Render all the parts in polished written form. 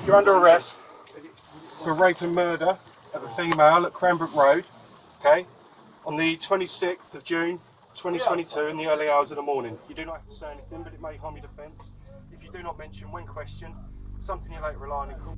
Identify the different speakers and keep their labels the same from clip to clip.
Speaker 1: You're under arrest for rape and murder of a female at Cranbrook Road, okay, on the 26th of June 2022 in the early hours of the morning. You do not have to say anything, but it may harm your defence if you do not mention when questioned something you later rely on in court.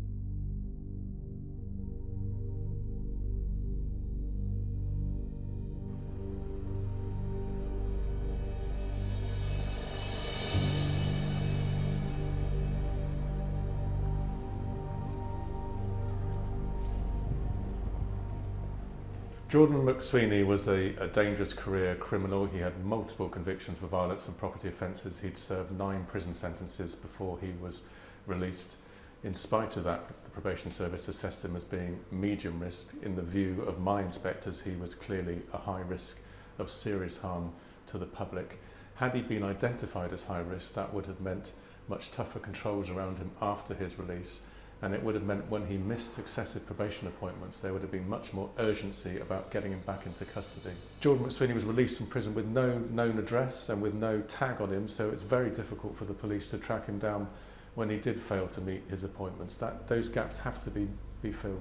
Speaker 2: Jordan McSweeney was a dangerous career criminal. He had multiple convictions for violence and property offences. He'd served 9 prison sentences before he was released. In spite of that, the probation service assessed him as being medium risk. In the view of my inspectors, he was clearly a high risk of serious harm to the public. Had he been identified as high risk, that would have meant much tougher controls around him after his release. And it would have meant when he missed successive probation appointments, there would have been much more urgency about getting him back into custody. Jordan McSweeney was released from prison with no known address and with no tag on him, so it's very difficult for the police to track him down when he did fail to meet his appointments. Those gaps have to be filled.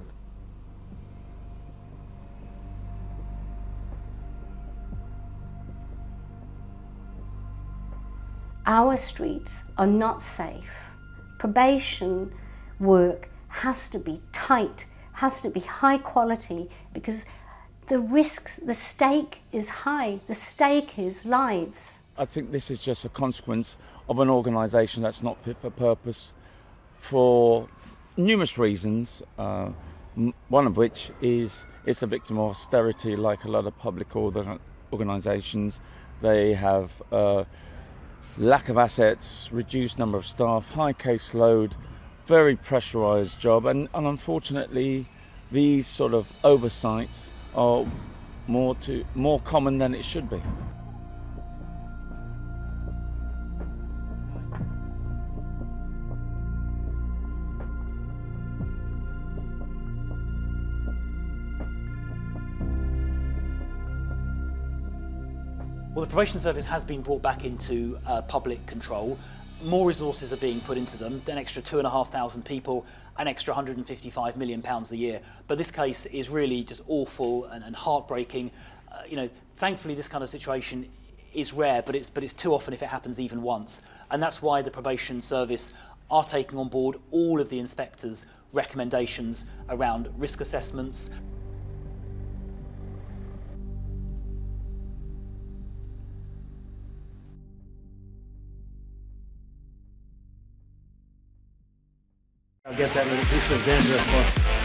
Speaker 3: Our streets are not safe. Probation work has to be tight, has to be high quality, because the risks, the stake is high, the stake is lives.
Speaker 4: I think this is just a consequence of an organisation that's not fit for purpose for numerous reasons, one of which is it's a victim of austerity like a lot of public organisations. They have lack of assets, reduced number of staff, high caseload, very pressurised job, and unfortunately these sort of oversights are more common than it should be.
Speaker 5: Well, the probation service has been brought back into public control. More resources are being put into them, an extra 2,500 people, an extra £155 million a year. But this case is really just awful and heartbreaking. Thankfully this kind of situation is rare, but it's too often if it happens even once. And that's why the probation service are taking on board all of the inspectors' recommendations around risk assessments.
Speaker 6: I'll get that little piece of dandruff off.